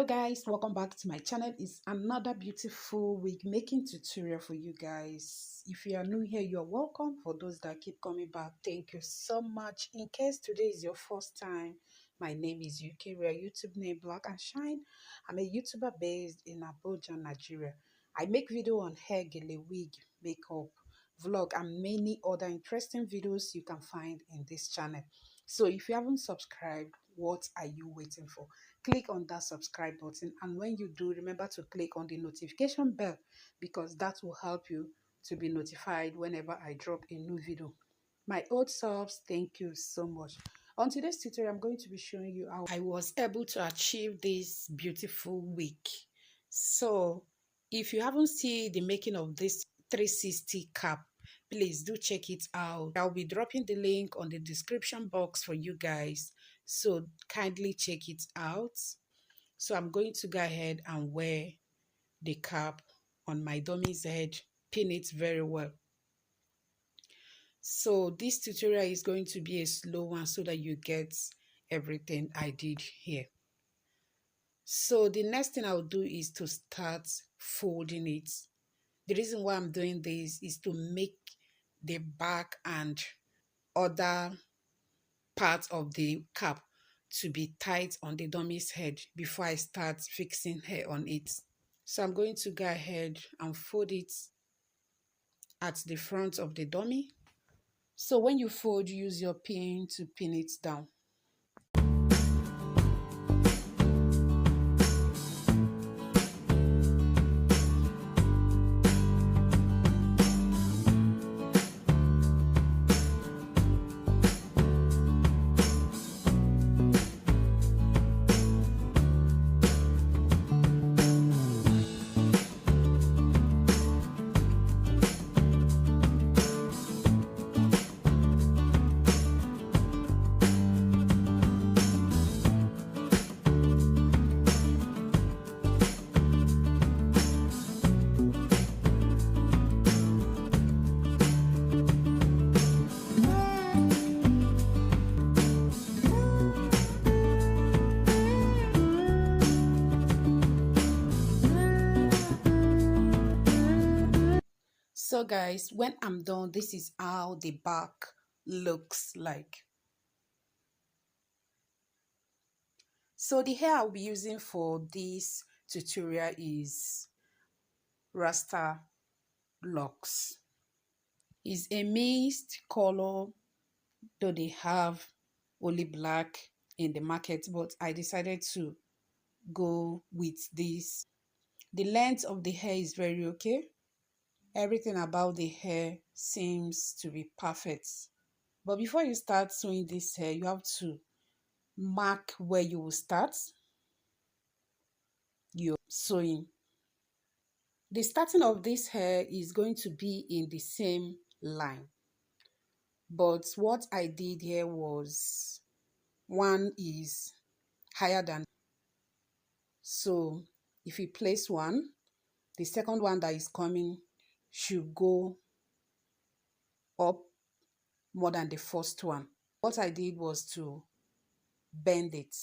Hello guys, welcome back to my channel. It's another beautiful wig making tutorial for you guys. If you are new here, you're welcome. For those that keep coming back, thank you so much. In case today is your first time, my name is UK. We are YouTube name Black and Shine. I'm a YouTuber based in Abuja, Nigeria. I make video on hair, gele, wig, makeup, vlog, and many other interesting videos you can find in this channel. So if you haven't subscribed, what are you waiting for? Click on that subscribe button, and when you do, remember to click on the notification bell because that will help you to be notified whenever I drop a new video. My old subs, thank you so much. On today's tutorial, I'm going to be showing you how I was able to achieve this beautiful wig. So if you haven't seen the making of this 360 cap, please do check it out. I'll be dropping the link on the description box for you guys, so kindly check it out. So I'm going to go ahead and wear the cap on my dummy's head, pin it very well. So this tutorial is going to be a slow one so that you get everything I did here. So the next thing I'll do is to start folding it. The reason why I'm doing this is to make the back and other parts of the cap to be tight on the dummy's head before I start fixing hair on it. So I'm going to go ahead and fold it at the front of the dummy. So when you fold, use your pin to pin it down. So guys, when I'm done, this is how the back looks like. So the hair I'll be using for this tutorial is Rasta Locs. It's a mixed color, though they have only black in the market, but I decided to go with this. The length of the hair is very okay. Everything about the hair seems to be perfect. But before you start sewing this hair, you have to mark where you will start your sewing. The starting of this hair is going to be in the same line. But what I did here was one is higher than. So if you place one, the second one that is coming should go up more than the first one. What I did was to bend it.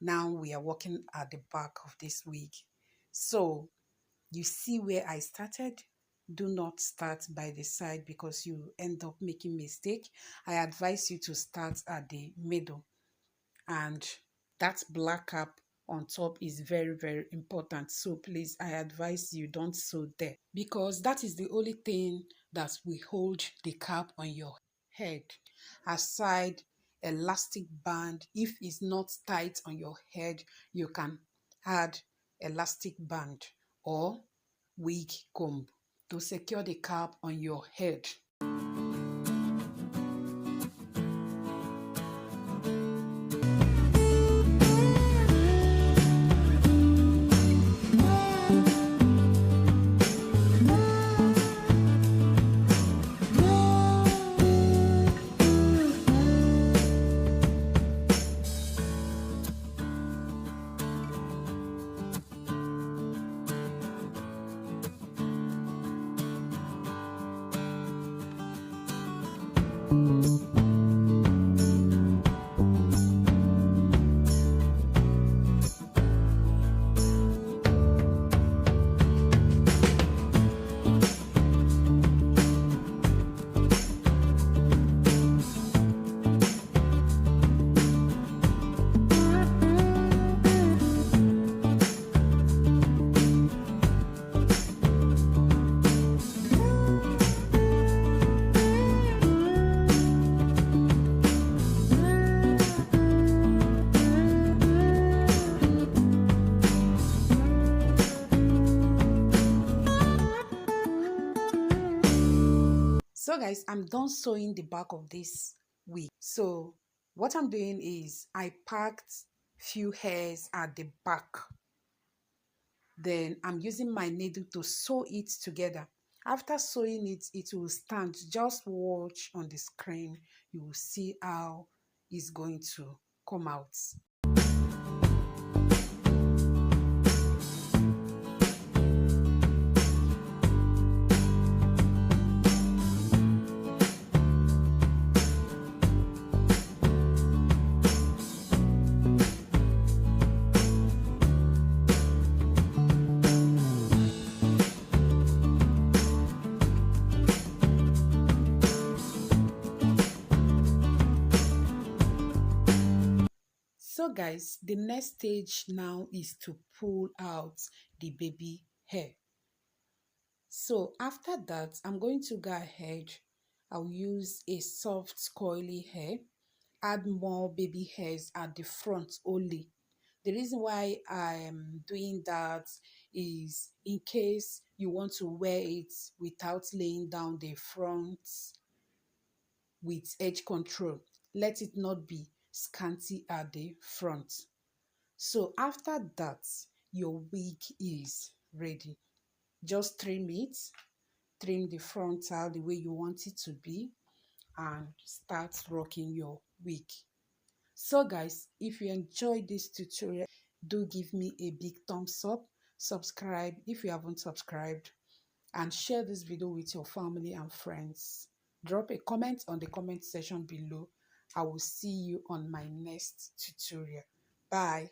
Now we are working at the back of this wig. So you see where I started? Do not start by the side because you end up making mistake. I advise you to start at the middle, and that black cap on top is very, very important. So please, I advise you don't sew there because that is the only thing that will hold the cap on your head. Aside elastic band, if it's not tight on your head, you can add elastic band or wig comb to secure the cap on your head. So guys, I'm done sewing the back of this wig. So what I'm doing is I packed few hairs at the back. Then I'm using my needle to sew it together. After sewing it, it will stand. Just watch on the screen. You will see how it's going to come out. So guys, the next stage now is to pull out the baby hair. So after that, I'm going to go ahead. I'll use a soft coily hair, add more baby hairs at the front only. The reason why I am doing that is in case you want to wear it without laying down the front with edge control. Let it not be scanty at the front. So after that, your wig is ready. Just trim it, trim the frontal the way you want it to be, and start rocking your wig. So guys, if you enjoyed this tutorial, do give me a big thumbs up, subscribe if you haven't subscribed, and share this video with your family and friends. Drop a comment on the comment section below. I will see you on my next tutorial. Bye.